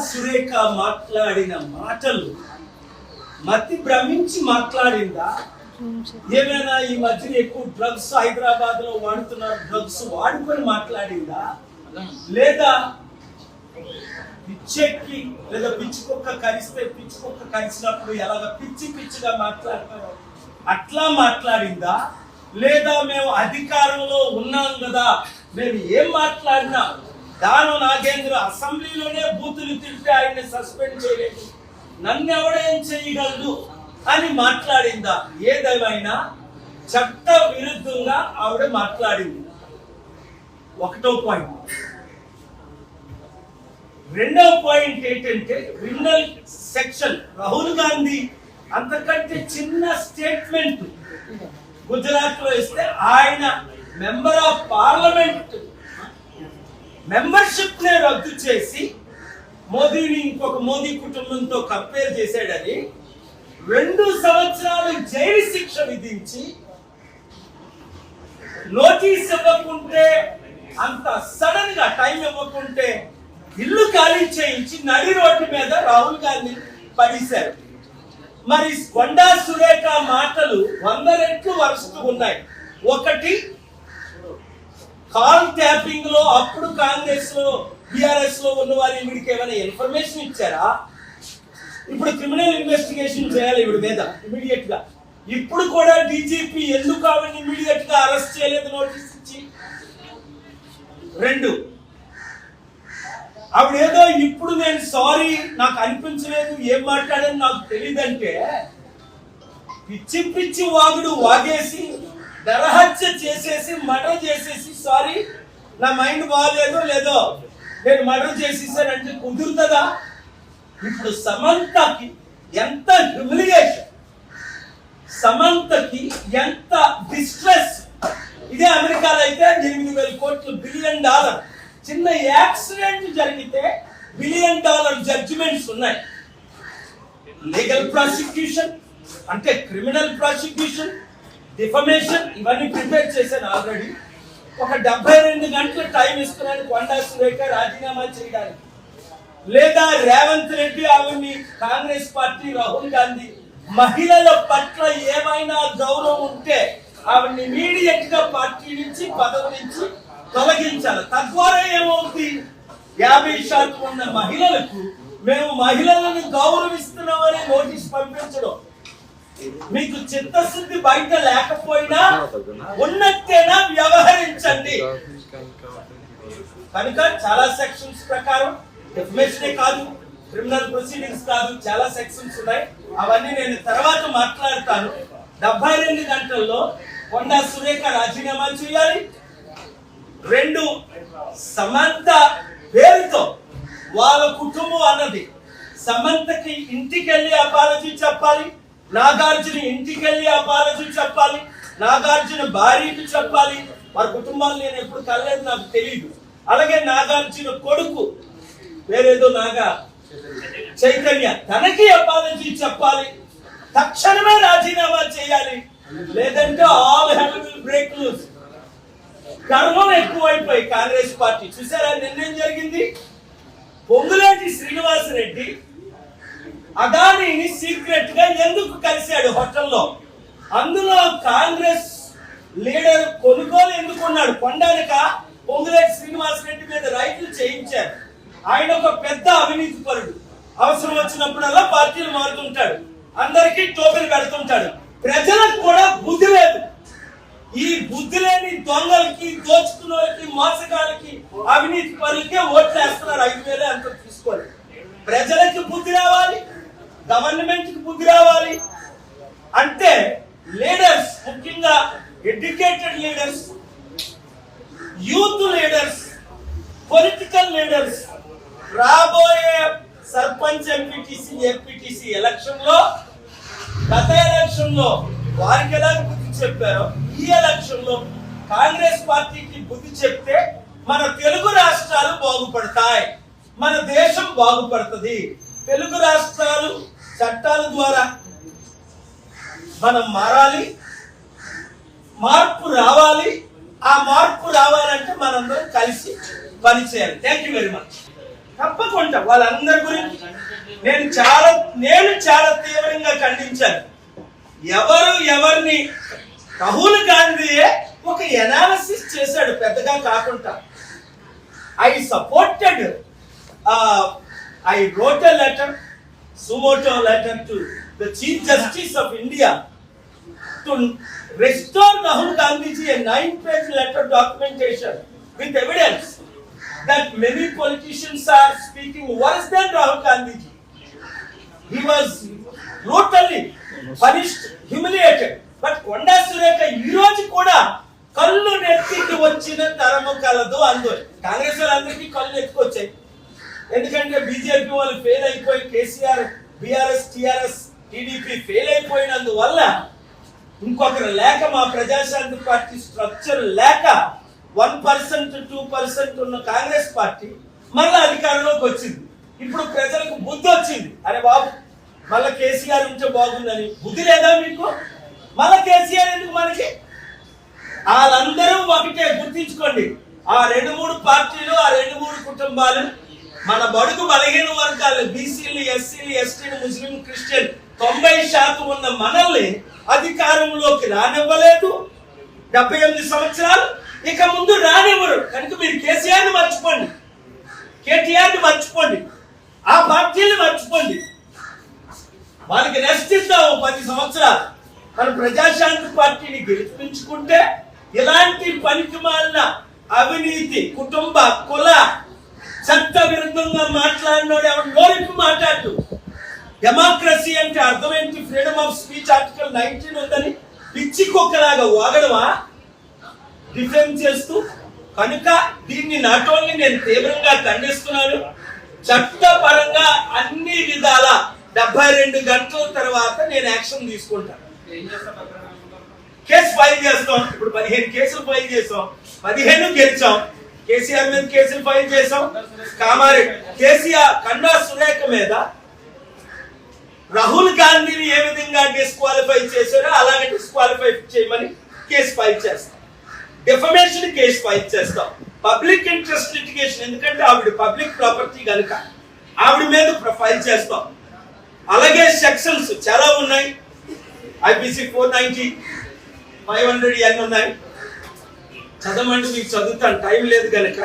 సురేఖ మాట్లాడిన మాటలు మతి భ్రమించి మాట్లాడిందా? ఏమైనా ఈ మధ్యన ఎక్కువ డ్రగ్స్ హైదరాబాద్ లో వాడుతున్నారు, డ్రగ్స్ వాడుకొని మాట్లాడిందా? లేదా పిచ్చెక్కి, లేదా పిచ్చుకొక్క కరిస్తే పిచ్చుకొక్క కరిచినప్పుడు ఎలాగ పిచ్చి పిచ్చిగా మాట్లాడతారో అట్లా మాట్లాడిందా? లేదా మేము అధికారంలో ఉన్నాం కదా, మేము ఏం మాట్లాడినా దాను నాగేంద్ర అసెంబ్లీలోనే బూతులు తింటే ఆయన్ని సస్పెండ్ చేయలేదు, నన్ను ఎవడేం చేయగలదు అని మాట్లాడిందా? ఏదేమైనా చట్ట విరుద్ధంగా ఆవిడ మాట్లాడింది. ఒకటో పాయింట్. రెండవ పాయింట్ ఏంటంటే క్రిమినల్ సెక్షన్. రాహుల్ గాంధీ అంతకంటే చిన్న స్టేట్మెంట్ గుజరాత్ లో ఇస్తే ఆయన మెంబర్ ఆఫ్ పార్లమెంట్ మెంబర్షిప్ నే రద్దు చేసి మోదీని ఇంకొక మోదీ కుటుంబంతో కంపేర్ చేశాడని 2 సంవత్సరాలు జైలు శిక్ష విధించి నోటీస్ ఇవ్వకుంటే, అంత సడన్ గా టైం ఇవ్వకుంటే ఇల్లు ఖాళీ చేయించి నడి రోడ్డు మీద రాహుల్ గాంధీ పడేశారు. మరి కొండా సురేఖ మాటలు 100 రెట్లు వరుసగా ఉన్నాయి. ఒకటి, కాల్ ట్యాపింగ్ లో అప్పుడు కాంగ్రెస్ లో బిఆర్ఎస్ లో ఉన్న వారి వీడికి ఏమైనా ఇన్ఫర్మేషన్ ఇచ్చారా? ఇప్పుడు క్రిమినల్ ఇన్వెస్టిగేషన్ చేయాలి వీడి మీద ఇమీడియట్ గా. ఇప్పుడు కూడా డీజీపీ ఎందుకు ఆవిడని ఇమీడియట్ గా అరెస్ట్ చేయలేదు నోటీస్ ఇచ్చి? 2, ఆవిడేదో ఇప్పుడు నేను సారీ నాకు అనిపించలేదు, ఏం మాట్లాడని నాకు తెలియదంటే పిచ్చి పిచ్చి వాగుడు వాగేసి నరహత్య చేసేసి మర్డర్ చేసేసి సారీ నా మైండ్ బాగాలేదో లేదో నేను మర్డర్ చేసేసానంటే కుదురుతుందా? ఇప్పుడు సమంతకి ఎంత హ్యూమిలియేషన్, సమంతకి ఎంత డిస్ట్రెస్. ఇదే అమెరికాలో అయితే 8,000 కోట్లు $1 బిలియన్ చిన్న యాక్సిడెంట్ జరిగితే $1 బిలియన్ జడ్జిమెంట్స్ ఉన్నాయి. లీగల్ ప్రాసిక్యూషన్ అంటే క్రిమినల్ ప్రాసిక్యూషన్, డిఫమేషన్, ఇవన్నీ ప్రిపేర్ చేశాను ఆల్రెడీ. ఒక 72 గంటల టైం ఇస్తున్నాను కొండా సురేఖ రాజీనామా చేయడానికి. లేదా రేవంత్ రెడ్డి ఆవిడ్ని, కాంగ్రెస్ పార్టీ రాహుల్ గాంధీ మహిళల పట్ల ఏమైనా గౌరవం ఉంటే ఆవిడ్ని ఇమీడియట్ గా పార్టీ నుంచి పదవి నుంచి తొలగించాలి. తద్వారా ఏమవుతుంది? 50% ఉన్న మహిళలకు మేము మహిళలను గౌరవిస్తున్నామని నోటీస్ పంపించడం. మీకు చిత్తశుద్ధి బయట లేకపోయినా ఉన్నట్టేనా వ్యవహరించండి. కనుక చాలా సెక్షన్స్ ప్రకారం డెఫినేషనే కాదు, క్రిమినల్ ప్రొసీడింగ్స్ కాదు, చాలా సెక్షన్స్ ఉన్నాయి. అవన్నీ నేను తర్వాత మాట్లాడతాను. 72 గంటల్లో కొండా సురేఖ రాజీనామా చేయాలి. 2, సమంత పేరుతో వాళ్ళ కుటుంబం అన్నది సమంతకి ఇంటికెళ్ళి అపాలజీ చెప్పాలి, నాగార్జున ఇంటికెళ్ళి అపాలజీ చెప్పాలి, నాగార్జున భార్యకి చెప్పాలి. వారి కుటుంబాలు నేను ఎప్పుడు కలలేదు, నాకు తెలియదు. అలాగే నాగార్జున కొడుకు వేరేదో నాగా చైతన్య, తనకి అపాలజీ చెప్పాలి. తక్షణమే రాజీనామా చేయాలి, లేదంటే all hell will break loose. గర్వం ఎక్కువైపోయి కాంగ్రెస్ పార్టీ చూసారా నిన్నేం జరిగింది? పొంగులేటి శ్రీనివాసరెడ్డి అదానీని సీక్రెట్ గా ఎందుకు కలిశాడు హోటల్లో? అందులో కాంగ్రెస్ లీడర్ కొనుగోలు ఎందుకున్నాడు? కొండానిక పొంగులేటి శ్రీనివాసరెడ్డి మీద రైతులు చేయించారు. ఆయన ఒక పెద్ద అవినీతి పరుడు. అవసరం వచ్చినప్పుడల్లా పార్టీలు మారుతుంటాడు, అందరికీ టోపీలు పెడుతుంటాడు. ప్రజలకు కూడా బుద్ధి లేదు. ఈ బుద్ధి లేని దొంగలకి, దోచుకున్నోళ్ళకి, మోసగాళ్ళకి, అవినీతి పరులకే ఓట్లు వేస్తున్నారు. 5,000 అంత తీసుకోవాలి. ప్రజలకి బుద్ధి రావాలి, గవర్నమెంట్ కి బుద్ధి రావాలి. అంటే లీడర్స్, ముఖ్యంగా educated leaders, youth leaders, political leaders రాబోయే సర్పంచ్, ఎంపీటీసీ, ఎంపీటీసీ ఎలక్షన్ లో, గత ఎలక్షన్ లో వారికి ఎలా బుద్ధి చెప్పారో ఈ ఎలక్షన్ లో కాంగ్రెస్ పార్టీకి బుద్ధి చెప్తే మన తెలుగు రాష్ట్రాలు బాగుపడతాయి, మన దేశం బాగుపడుతుంది. తెలుగు రాష్ట్రాలు చట్టాల ద్వారా మనం మారాలి, మార్పు రావాలి. ఆ మార్పు రావాలంటే మనందరం కలిసి పనిచేయాలి. Thank you very much. తప్పకుండా వాళ్ళందరి గురించి నేను చాలా తీవ్రంగా ఖండించాను. ఎవరిని రాహుల్ గాంధీయే ఒక ఎనాలిసిస్ చేశాడు పెద్దగా కాకుండా. I supported I wrote a letter, sumoto letter to the Chief Justice of India to restore Rahul Gandhi ji a 9-page letter documentation with evidence that many politicians are speaking worse than Rahul Gandhi ji. He was brutally punished, humiliated. But Konda Sureka ఈ రోజు కూడా కళ్ళు నెత్తికి వచ్చిన తరము కలదు అందు. కాంగ్రెస్ వాళ్ళందరికీ కళ్ళు నెత్తుకొచ్చాయి. ఎందుకంటే బీజేపీ వాళ్ళు ఫెయిల్ అయిపోయి, KCR, BRS, TRS, TDP fail అయిపోయినందువల్ల ఇంకొకరు లేక, మా ప్రజాశాంతి పార్టీ స్ట్రక్చర్ లేక 1% 2% ఉన్న కాంగ్రెస్ పార్టీ మళ్ళా అధికారంలోకి వచ్చింది. ఇప్పుడు ప్రజలకు బుద్ధి వచ్చింది. అరే బాబు, మళ్ళా కేసీఆర్ ఉంటే బాగుందని. బుద్ధి లేదా మీకు? మళ్ళా కేసీఆర్ ఎందుకు మనకి? వాళ్ళందరూ ఒకటే, గుర్తించుకోండి. ఆ 2-3 పార్టీలు, ఆ 2-3 కుటుంబాలు మన బడుగు బలహీన వర్గాలు, బీసీలు, ఎస్సీలు, ఎస్టీలు, ముస్లిం, క్రిస్టియన్ 90% ఉన్న మనల్ని అధికారంలోకి రానివ్వలేదు 78 సంవత్సరాలు. ఇక ముందు రానివ్వరు. కనుక మీరు కేసీఆర్ని మర్చిపోండి, కేటీఆర్ని మర్చిపోండి, ఆ పార్టీని మర్చిపోండి. వాళ్ళకి రెస్ట్ ఇద్దాం 10 సంవత్సరాలు. మన ప్రజాశాంతి పార్టీని గెలిపించుకుంటే ఇలాంటి పనికిమాలిన అవినీతి, కుటుంబ, కుల, చట్ట విరుద్ధంగా మాట్లాడినోడు ఎవరు నోరికి మాట్లాడు. డెమోక్రసీ అంటే అర్థం ఏంటి? ఫ్రీడమ్ ఆఫ్ స్పీచ్ ఆర్టికల్ 19 ఉందని పిచ్చి కుక్కలాగా వాగడమా డిఫెన్స్ చేస్తూ? కనుక దీన్ని నాట్ ఓన్లీ నేను తీవ్రంగా ఖండిస్తున్నాను, చట్టపరంగా అన్ని విధాల 72 గంటల తర్వాత నేను యాక్షన్ తీసుకుంటాను. కేసు ఫైల్ చేస్తాం. ఇప్పుడు 15 కేసులు ఫైల్ చేసాం, 15 గెలిచాం. కేసీఆర్ మీద కేసులు ఫైల్ చేసాం. కామారెడ్డి కేసీఆర్, కన్నా సురేఖ మీద రాహుల్ గాంధీని ఏ విధంగా డిస్క్వాలిఫై చేశారో అలాగే డిస్క్వాలిఫై చేయమని కేసు ఫైల్ చేస్తాం. డిఫమేషన్ కేసు ఫైల్ చేస్తాం. పబ్లిక్ ఇంట్రెస్ట్ లిటిగేషన్, ఎందుకంటే ఆవిడ పబ్లిక్ ప్రాపర్టీ కనుక ఆవిడ మీద ఫైల్ చేస్తాం. అలాగే సెక్షన్స్ చాలా ఉన్నాయి. ఐపీసీ 490, 500 ఉన్నాయి. చదవమంటే మీకు చదువుతాను, టైం లేదు కనుక.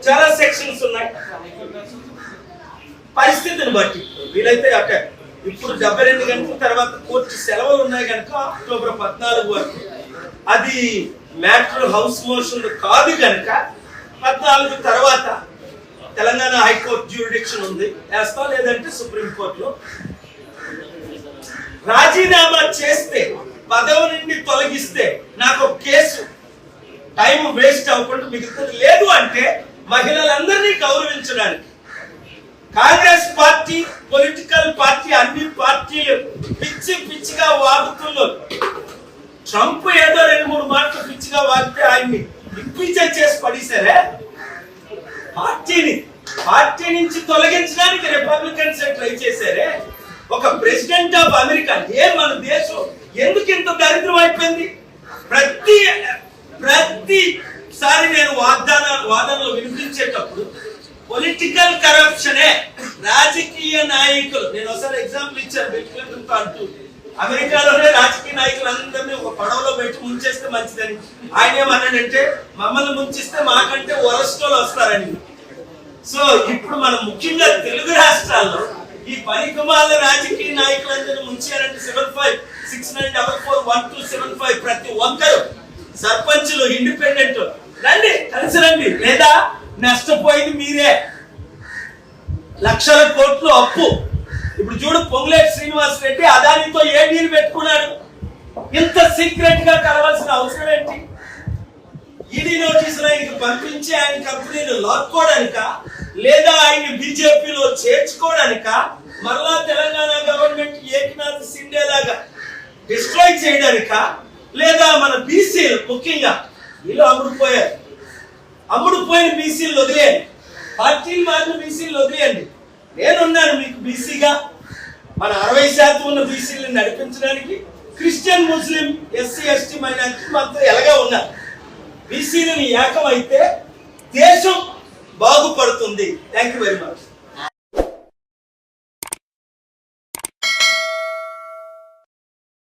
చాలా సెక్షన్స్ ఉన్నాయి. పరిస్థితిని బట్టి వీలైతే అక్కడ ఇప్పుడు 72 గంటల తర్వాత కోర్టు సెలవులు ఉన్నాయి కనుక అక్టోబర్ 14 వరకు అది మ్యాటర్ హౌస్ మోషన్ కాదు కనుక 14 తర్వాత తెలంగాణ హైకోర్టు జ్యూరిడిక్షన్ ఉంది, వేస్తాం. లేదంటే సుప్రీంకోర్టులో రాజీనామా చేస్తే, పదవి నుండి తొలగిస్తే నాకు కేసు టైం వేస్ట్ అవ్వకుండా మిగులుతుంది. లేదు అంటే మహిళలందరినీ గౌరవించడానికి కాంగ్రెస్ పార్టీ, పొలిటికల్ పార్టీ, అన్ని పార్టీలు పిచ్చిగా వాగుతున్నారు. ట్రంప్ ఏదో 2-3 మాటలు పిచ్చిగా వాగితే ఆయన్ని ఇంపీచ్ చేసి పడేశారే. పార్టీ నుంచి తొలగించడానికి రిపబ్లికన్స్ ట్రై చేశారే. ఒక ప్రెసిడెంట్ ఆఫ్ అమెరికా, మన దేశం ఎందుకు ఇంత దరిద్రం అయిపోయింది? ప్రతిసారి నేను వాదనలు వినిపించేటప్పుడు పొలిటికల్ కరప్షనే, రాజకీయ నాయకులు, నేను ఒకసారి ఎగ్జాంపుల్ ఇచ్చాను బిల్ క్లింటన్ అంటూ, అమెరికాలోనే రాజకీయ నాయకులు అందరినీ ఒక పడవలో పెట్టి ముంచేస్తే మంచిదని. ఆయన ఏమన్నాడంటే, మమ్మల్ని ముంచిస్తే మాకంటే వరస్టోలు వస్తారని. సో ఇప్పుడు మనం ముఖ్యంగా తెలుగు రాష్ట్రాల్లో ఈ పనికిమాల రాజకీయ నాయకులందరూ ముంచారంటే 7569441275 ప్రతి ఒక్కరు సర్పంచులు, ఇండిపెండెంట్ రండి, కలిసి రండి. లేదా నష్టపోయింది మీరే. లక్షల కోట్లు అప్పు. ఇప్పుడు చూడు, పొంగులేటి శ్రీనివాస్ రెడ్డి అదానితో ఏ డీల్ పెట్టుకున్నాడు? ఇంత సీక్రెట్ గా కలవాల్సిన అవసరం ఏంటి? ఈడీ నోటీసులు ఆయనకి పంపించి ఆయన కంపెనీలు లాక్కోవడానిక, లేదా ఆయన బీజేపీలో చేర్చుకోవడానిక, మరలా తెలంగాణ గవర్నమెంట్ ఏకనాథ్ సిండే లాగా డిస్ట్రాయ్ చేయడానిక, లేదా మన బీసీలు ముఖ్యంగా వీళ్ళు అమ్ముడుపోయిన బీసీలు వదిలేయండి, పార్టీలు మారిన బీసీలు వదిలేయండి. నేనున్నాను మీకు బీసీగా. మన 60% ఉన్న బీసీలను నడిపించడానికి క్రిస్టియన్, ముస్లిం, ఎస్సీ, ఎస్టీ మైనారిటీ మనతో ఎలాగా ఉన్నారు. బీసీలను ఏకమైతే దేశం బాగుపడుతుంది. Thank you very much.